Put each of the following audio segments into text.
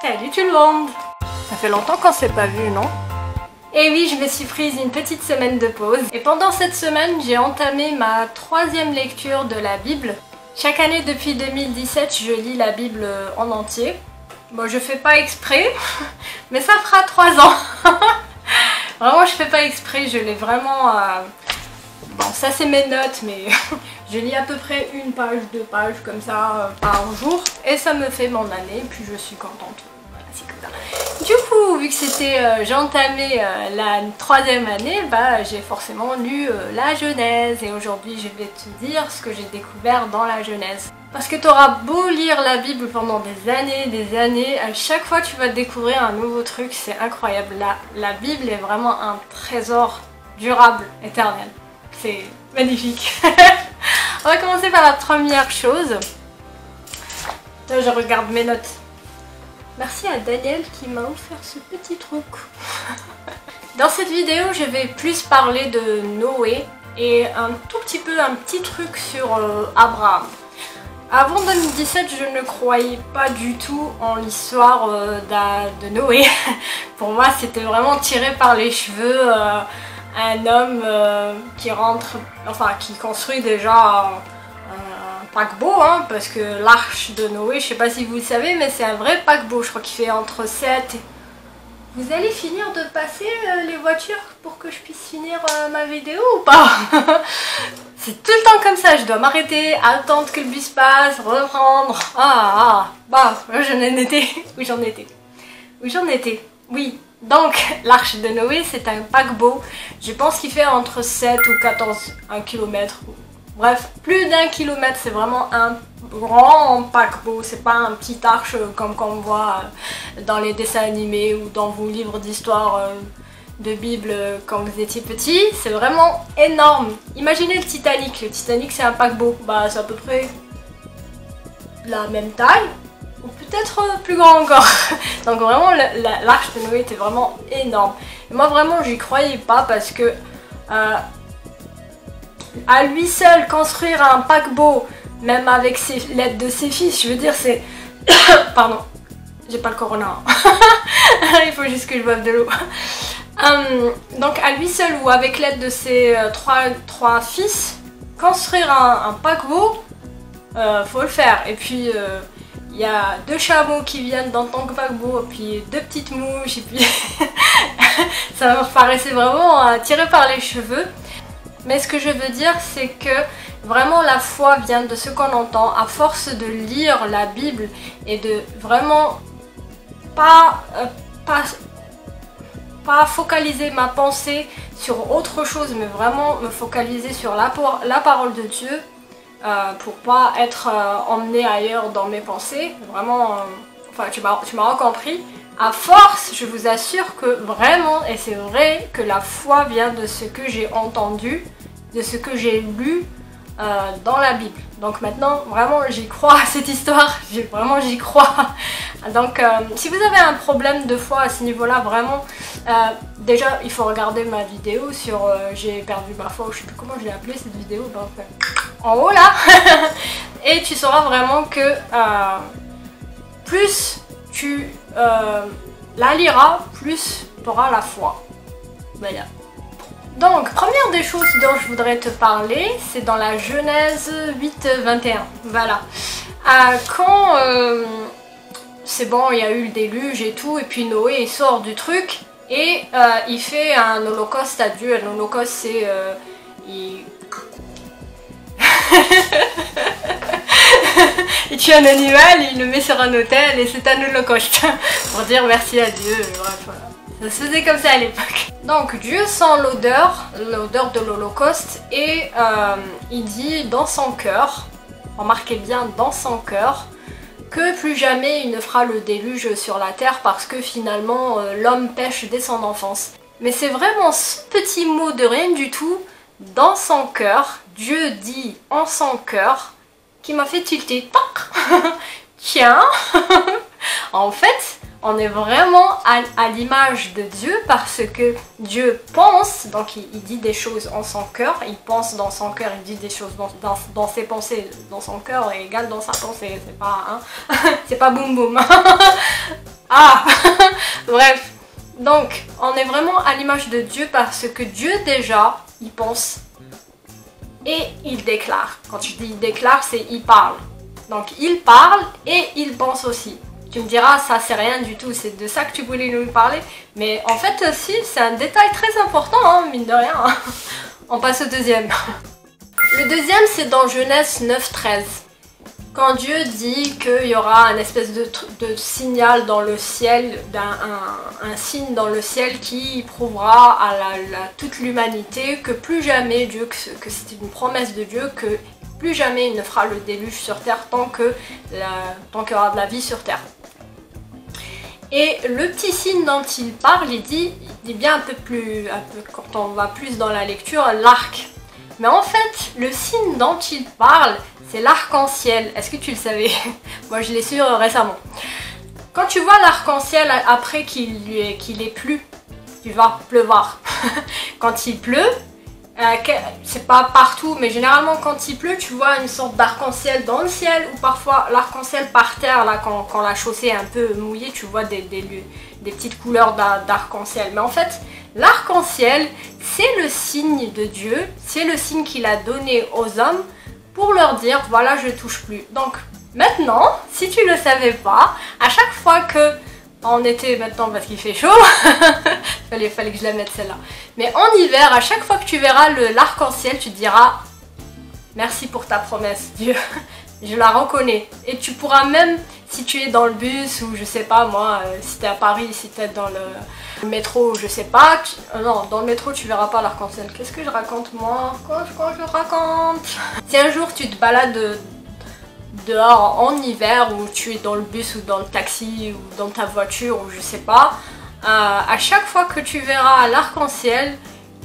Salut tout le monde! Ça fait longtemps qu'on s'est pas vu, non? Et oui, je me suis prise une petite semaine de pause. Et pendant cette semaine, j'ai entamé ma 3e lecture de la Bible. Chaque année depuis 2017, je lis la Bible en entier. Bon, je fais pas exprès, mais ça fera 3 ans. Vraiment, je fais pas exprès, je l'ai vraiment... Bon, ça c'est mes notes, mais je lis à peu près 1 page, 2 pages comme ça par jour. Et ça me fait mon année, puis je suis contente. Voilà, c'est comme ça. Du coup, vu que c'était, j'ai entamé la 3e année, bah, j'ai forcément lu la Genèse. Et aujourd'hui, je vais te dire ce que j'ai découvert dans la Genèse. Parce que tu auras beau lire la Bible pendant des années, à chaque fois tu vas découvrir un nouveau truc, c'est incroyable. La Bible est vraiment un trésor durable, éternel. C'est magnifique. On va commencer par la première chose. Là, je regarde mes notes. Merci à Daniel qui m'a offert ce petit truc. Dans cette vidéo, je vais plus parler de Noé et un tout petit peu, un petit truc sur Abraham. Avant 2017, je ne croyais pas du tout en l'histoire de Noé. Pour moi, c'était vraiment tiré par les cheveux. Un homme qui rentre, enfin qui construit déjà un paquebot, hein, parce que l'arche de Noé, je sais pas si vous le savez, mais c'est un vrai paquebot, je crois qu'il fait entre 7 et... Vous allez finir de passer les voitures pour que je puisse finir ma vidéo ou pas? C'est tout le temps comme ça, je dois m'arrêter, attendre que le bus passe, reprendre. Bah, j'en étais. Où j'en étais? Oui. Donc, l'arche de Noé, c'est un paquebot. Je pense qu'il fait entre 7 ou 14 km. Bref, plus d'1 kilomètre, c'est vraiment un grand paquebot. C'est pas un petit arche comme qu'on voit dans les dessins animés ou dans vos livres d'histoire de Bible quand vous étiez petit. C'est vraiment énorme. Imaginez le Titanic. Le Titanic, c'est un paquebot. Bah, c'est à peu près la même taille. Ou peut-être plus grand encore. Donc vraiment l'arche de Noé était vraiment énorme. Et moi vraiment j'y croyais pas parce que à lui seul construire un paquebot, même avec l'aide de ses fils, je veux dire c'est... Pardon, j'ai pas le corona. Il faut juste que je boive de l'eau. Donc à lui seul ou avec l'aide de ses trois fils, construire un paquebot, faut le faire. Et puis... il y a 2 chameaux qui viennent dans ton paquebot, puis 2 petites mouches, et puis ça me paraissait vraiment tiré par les cheveux. Mais ce que je veux dire, c'est que vraiment la foi vient de ce qu'on entend. À force de lire la Bible et de vraiment pas focaliser ma pensée sur autre chose, mais vraiment me focaliser sur la parole de Dieu, pour pas être emmenée ailleurs dans mes pensées, vraiment, enfin tu m'as compris. À force, je vous assure que vraiment, et c'est vrai, que la foi vient de ce que j'ai entendu, de ce que j'ai lu dans la Bible. Donc maintenant, vraiment, j'y crois à cette histoire, vraiment j'y crois. Donc si vous avez un problème de foi à ce niveau-là, vraiment, déjà il faut regarder ma vidéo sur j'ai perdu ma foi, ou je sais plus comment je l'ai appelée cette vidéo, ben, enfin, en haut là. Et tu sauras vraiment que plus tu la liras, plus tu auras la foi. Voilà. Donc, première des choses dont je voudrais te parler, c'est dans la Genèse 8:21. Voilà. Quand c'est bon, il y a eu le déluge et tout, et puis Noé il sort du truc et il fait un holocauste à Dieu. Un holocauste, c'est il tue un animal, il le met sur un autel et c'est un holocauste pour dire merci à Dieu. Bref, voilà. Ça se faisait comme ça à l'époque. Donc Dieu sent l'odeur de l'holocauste et il dit dans son cœur, remarquez bien dans son cœur, que plus jamais il ne fera le déluge sur la terre parce que finalement l'homme pêche dès son enfance. Mais c'est vraiment ce petit mot de rien du tout, dans son cœur, Dieu dit en son cœur, qui m'a fait tilter. Tiens. En on est vraiment à l'image de Dieu parce que Dieu pense, donc il dit des choses en son cœur, il pense dans son cœur, il dit des choses dans ses pensées, dans son cœur est égal dans sa pensée, c'est pas, hein, c'est pas boum boum. Ah, bref, donc on est vraiment à l'image de Dieu parce que Dieu déjà, il pense et il déclare. Quand je dis il déclare, c'est il parle. Donc il parle et il pense aussi. Tu me diras, ça c'est rien du tout, c'est de ça que tu voulais nous parler. Mais en fait aussi, c'est un détail très important, hein, mine de rien. On passe au deuxième. Le deuxième, c'est dans Genèse 9:13. Quand Dieu dit qu'il y aura un espèce de signal dans le ciel, un signe dans le ciel qui prouvera à toute l'humanité que plus jamais Dieu, que c'est une promesse de Dieu, que plus jamais il ne fera le déluge sur terre tant qu'il y aura de la vie sur terre. Et le petit signe dont il parle, il dit bien quand on va plus dans la lecture, l'arc. Mais en fait, le signe dont il parle, c'est l'arc-en-ciel. Est-ce que tu le savais? Moi, je l'ai su récemment. Quand tu vois l'arc-en-ciel après qu'il ait plu, tu vas pleuvoir. Quand il pleut, c'est pas partout, mais généralement quand il pleut, tu vois une sorte d'arc-en-ciel dans le ciel ou parfois l'arc-en-ciel par terre, là, quand la chaussée est un peu mouillée, tu vois des petites couleurs d'arc-en-ciel. Mais en fait, l'arc-en-ciel, c'est le signe de Dieu, c'est le signe qu'il a donné aux hommes pour leur dire, voilà, je touche plus. Donc maintenant, si tu le savais pas, à chaque fois que en été maintenant parce qu'il fait chaud, fallait que je la mette celle-là. Mais en hiver, à chaque fois que tu verras l'arc-en-ciel, tu te diras merci pour ta promesse, Dieu. Je la reconnais. Et tu pourras même, si tu es dans le bus ou je sais pas moi, si tu es à Paris, si tu es dans le métro, je sais pas. Non, dans le métro tu verras pas l'arc-en-ciel. Qu'est-ce que je raconte moi? Quoi je raconte? Si un jour tu te balades dehors en hiver ou tu es dans le bus ou dans le taxi ou dans ta voiture ou je sais pas, à chaque fois que tu verras l'arc-en-ciel,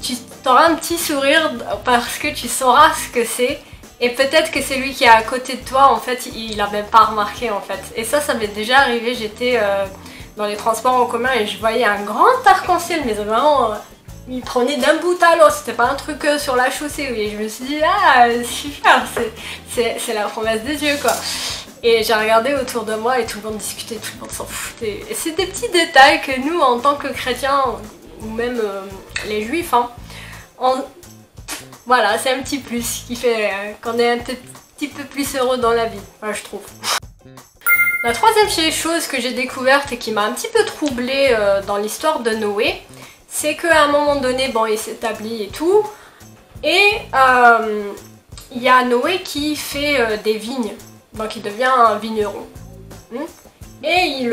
tu auras un petit sourire parce que tu sauras ce que c'est et peut-être que c'est lui qui est à côté de toi, en fait il a même pas remarqué en fait. Et ça m'est déjà arrivé, j'étais dans les transports en commun et je voyais un grand arc-en-ciel, mais vraiment il prenait d'un bout à l'autre, c'était pas un truc sur la chaussée, et je me suis dit ah super, c'est la promesse de Dieu quoi. Et j'ai regardé autour de moi et tout le monde discutait, tout le monde s'en foutait. Et c'est des petits détails que nous en tant que chrétiens, ou même les juifs, hein, voilà, c'est un petit plus qui fait qu'on est un petit peu plus heureux dans la vie, enfin, je trouve. La troisième chose que j'ai découverte et qui m'a un petit peu troublée dans l'histoire de Noé, c'est qu'à un moment donné, bon, il s'établit et tout, et il y a Noé qui fait des vignes, donc il devient un vigneron. Et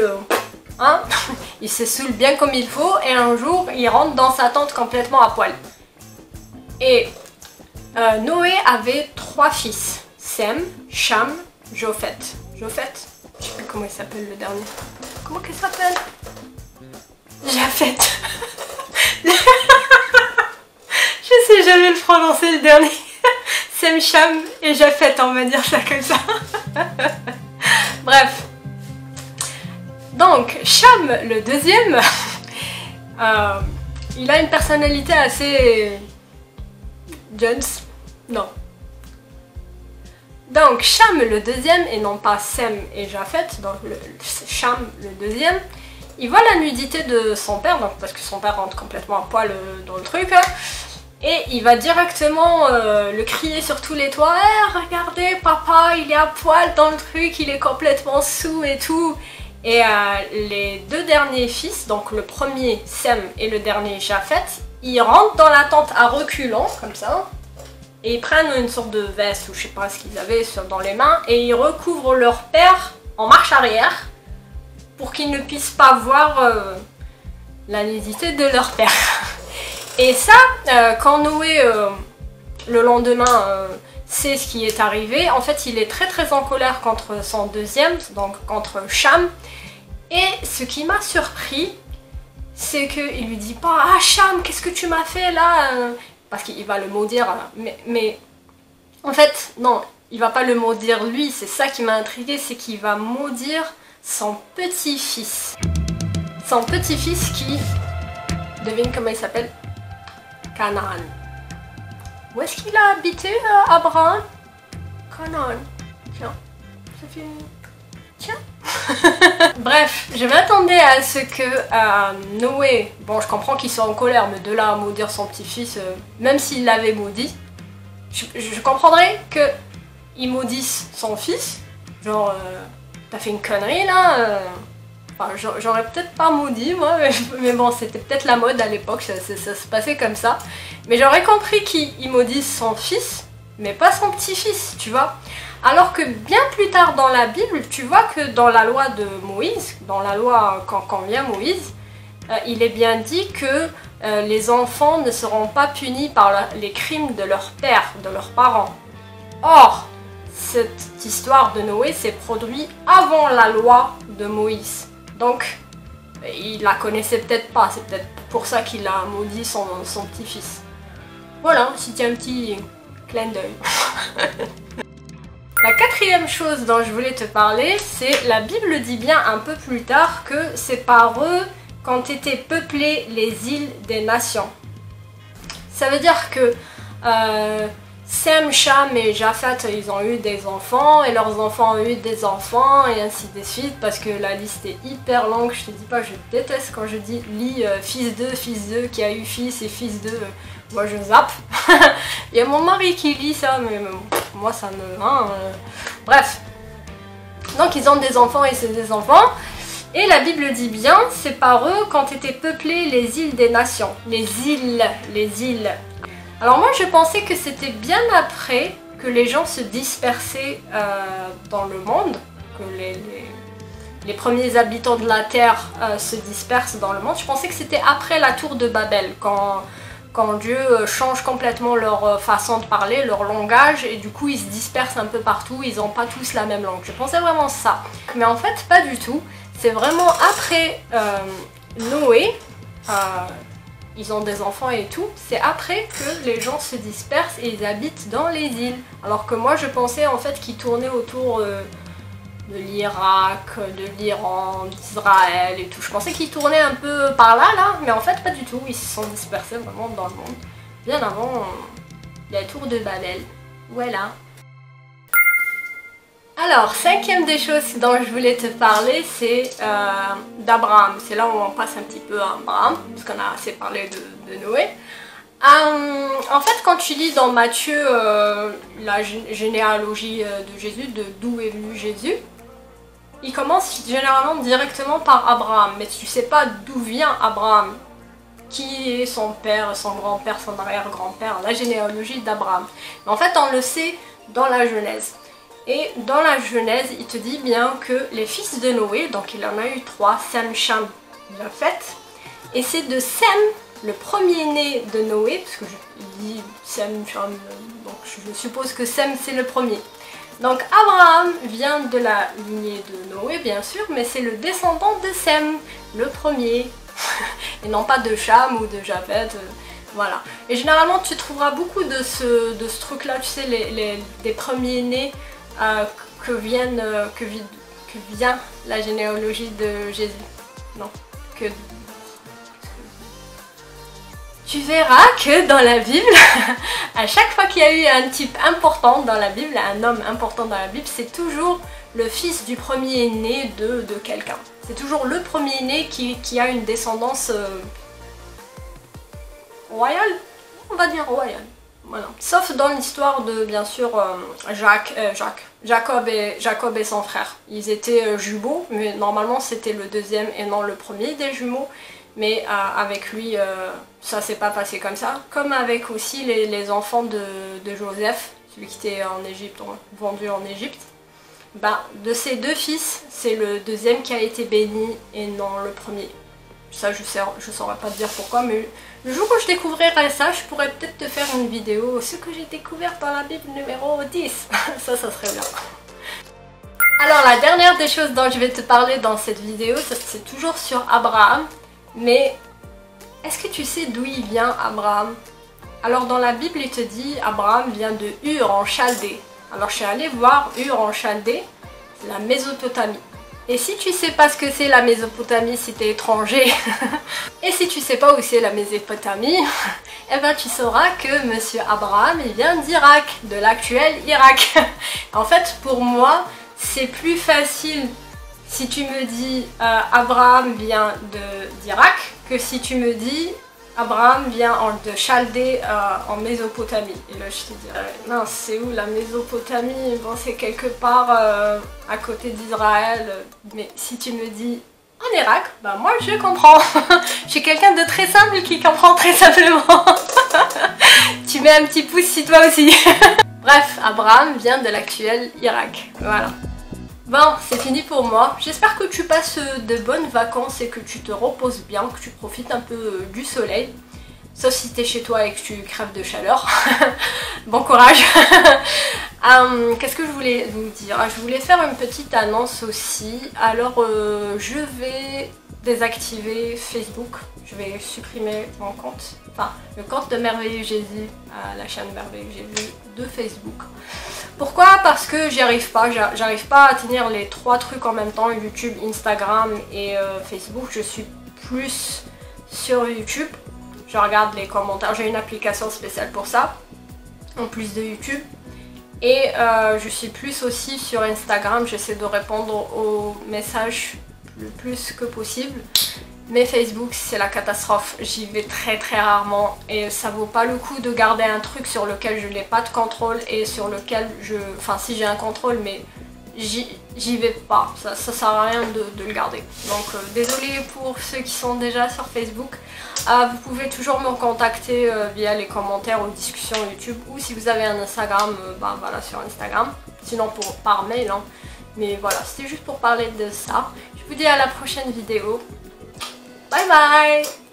il se saoule bien comme il faut, et un jour, il rentre dans sa tente complètement à poil. Et Noé avait 3 fils, Sem, Cham, Japhet. Japhet? Je sais plus comment il s'appelle le dernier. Comment qu'il s'appelle? Japhet. Je sais jamais le prononcer le dernier. Sem, Cham et Japhet, on va dire ça comme ça. Bref. Donc, Cham, le deuxième, il a une personnalité assez... Jones? Non. Donc, Cham, le deuxième, et non pas Sem et Japhet, donc Cham, le deuxième, il voit la nudité de son père, donc, parce que son père rentre complètement à poil dans le truc, hein, et il va directement le crier sur tous les toits. Hey, regardez, papa, il est à poil dans le truc, il est complètement saoul et tout. Et les 2 derniers fils, donc le premier Sem et le dernier Japhet, ils rentrent dans la tente à reculons, comme ça, et ils prennent une sorte de veste, ou je sais pas ce qu'ils avaient dans les mains, et ils recouvrent leur père en marche arrière, pour qu'ils ne puissent pas voir la nudité de leur père. Et ça, quand Noé, le lendemain, sait ce qui est arrivé, en fait il est très très en colère contre son deuxième, donc contre Cham. Et ce qui m'a surpris, c'est qu'il lui dit pas « Ah Cham, qu'est-ce que tu m'as fait là ?» Parce qu'il va le maudire, mais en fait, non, il va pas le maudire lui, c'est ça qui m'a intriguée, c'est qu'il va maudire son petit-fils. son petit-fils qui, devine comment il s'appelle? Canaan. Où est-ce qu'il a habité, Abraham? Canaan. Tiens, ça fait... Tiens. Bref, je m'attendais à ce que Noé, bon je comprends qu'il soit en colère, mais de là à maudire son petit-fils, même s'il l'avait maudit, je comprendrais qu'il maudisse son fils, genre t'as fait une connerie là, enfin, j'aurais peut-être pas maudit moi, mais bon c'était peut-être la mode à l'époque, ça se passait comme ça, mais j'aurais compris qu'il maudisse son fils, mais pas son petit-fils, tu vois. Alors que bien plus tard dans la Bible, tu vois que dans la loi de Moïse, dans la loi quand vient Moïse, il est bien dit que les enfants ne seront pas punis par les crimes de leur père, de leurs parents. Or, cette histoire de Noé s'est produite avant la loi de Moïse. Donc, il la connaissait peut-être pas, c'est peut-être pour ça qu'il a maudit son petit-fils. Voilà, c'était un petit clin d'œil. La quatrième chose dont je voulais te parler, c'est la Bible dit bien un peu plus tard que c'est par eux qu'ont été peuplées les îles des nations. Ça veut dire que Sem, Cham et Japhet, ils ont eu des enfants et leurs enfants ont eu des enfants et ainsi de suite parce que la liste est hyper longue. Je te dis pas, je déteste quand je dis lis fils de qui a eu fils et fils de... moi je zappe. Il y a mon mari qui lit ça, mais moi ça me... Bref. Donc ils ont des enfants et c'est des enfants. Et la Bible dit bien, c'est par eux qu'ont été peuplées les îles des nations. Les îles. Alors moi je pensais que c'était bien après que les gens se dispersaient dans le monde, que les premiers habitants de la Terre se dispersent dans le monde. Je pensais que c'était après la tour de Babel, quand Dieu change complètement leur façon de parler, leur langage, et du coup ils se dispersent un peu partout, ils n'ont pas tous la même langue. Je pensais vraiment ça. Mais en fait pas du tout. C'est vraiment après Noé, ils ont des enfants et tout, c'est après que les gens se dispersent et ils habitent dans les îles. Alors que moi je pensais en fait qu'ils tournaient autour de l'Irak, de l'Iran, d'Israël et tout. Je pensais qu'ils tournaient un peu par là, mais en fait pas du tout. Ils se sont dispersés vraiment dans le monde. Bien avant la tour de Babel. Voilà. Alors, cinquième des choses dont je voulais te parler, c'est d'Abraham. C'est là où on passe un petit peu à Abraham, parce qu'on a assez parlé de Noé. En fait, quand tu lis dans Matthieu la généalogie de Jésus, de d'où est venu Jésus, il commence généralement directement par Abraham, mais tu sais pas d'où vient Abraham, qui est son père, son grand-père, son arrière-grand-père, la généalogie d'Abraham. En fait, on le sait dans la Genèse. Et dans la Genèse, il te dit bien que les fils de Noé, donc il en a eu 3, Sem, Cham, Japhet, et c'est de Sem, le premier-né de Noé, parce que il dit Sem, Cham, donc je suppose que Sem c'est le premier. Donc Abraham vient de la lignée de Noé bien sûr, mais c'est le descendant de Sem, le premier, et non pas de Cham ou de Japhet, voilà. Et généralement tu trouveras beaucoup de ce truc là, tu sais, des premiers-nés que vient la généalogie de Jésus. Non, que... Tu verras que dans la Bible, à chaque fois qu'il y a eu un type important dans la Bible, un homme important dans la Bible, c'est toujours le fils du premier-né de quelqu'un. C'est toujours le premier-né qui a une descendance royale, on va dire royale. Voilà. Sauf dans l'histoire de, bien sûr, Jacob et son frère. Ils étaient jumeaux, mais normalement c'était le deuxième et non le premier des jumeaux. Mais avec lui, ça s'est pas passé comme ça. Comme avec aussi les enfants de Joseph, celui qui était en Égypte, vendu en Égypte. Ben, de ces deux fils, c'est le deuxième qui a été béni et non le premier. Ça, je saurais pas te dire pourquoi, mais le jour où je découvrirai ça, je pourrais peut-être te faire une vidéo. Ce que j'ai découvert dans la Bible numéro 10. ça serait bien. Alors, la dernière des choses dont je vais te parler dans cette vidéo, c'est toujours sur Abraham. Mais est-ce que tu sais d'où il vient, Abraham? Alors, dans la Bible, il te dit Abraham vient de Ur en Chaldée. Alors, je suis allée voir Ur en Chaldée, c'est la Mésopotamie. Et si tu sais pas ce que c'est la Mésopotamie si t'es étranger, et si tu sais pas où c'est la Mésopotamie, eh ben tu sauras que Monsieur Abraham il vient d'Irak, de l'actuel Irak. En fait, pour moi, c'est plus facile si tu me dis Abraham vient d'Irak que si tu me dis Abraham vient de Chaldée en Mésopotamie. Et là je te dirais, non, c'est où la Mésopotamie? Bon, c'est quelque part à côté d'Israël. Mais si tu me dis en Irak, bah moi je comprends. Je suis quelqu'un de très simple qui comprend très simplement. Tu mets un petit pouce si toi aussi. Bref, Abraham vient de l'actuel Irak. Voilà. Bon, c'est fini pour moi. J'espère que tu passes de bonnes vacances et que tu te reposes bien, que tu profites un peu du soleil. Sauf si t'es chez toi et que tu crèves de chaleur. Bon courage. Qu'est-ce que je voulais vous dire? Je voulais faire une petite annonce aussi. Alors, je vais désactiver Facebook. Je vais supprimer mon compte. Enfin, le compte de Merveilleux Jésus, la chaîne Merveilleux Jésus de Facebook. Pourquoi? Parce que j'arrive pas à tenir les 3 trucs en même temps, YouTube, Instagram et Facebook. Je suis plus sur YouTube. Je regarde les commentaires, j'ai une application spéciale pour ça, en plus de YouTube. Et je suis plus aussi sur Instagram, j'essaie de répondre aux messages le plus que possible. Mais Facebook, c'est la catastrophe, j'y vais très rarement et ça vaut pas le coup de garder un truc sur lequel je n'ai pas de contrôle et sur lequel enfin si j'ai un contrôle mais j'y vais pas, ça sert à rien de le garder. Donc désolée pour ceux qui sont déjà sur Facebook. Vous pouvez toujours me contacter via les commentaires ou discussions YouTube ou si vous avez un Instagram, bah voilà, sur Instagram. Sinon par mail, hein. Mais voilà, c'était juste pour parler de ça. Je vous dis à la prochaine vidéo. Bye bye!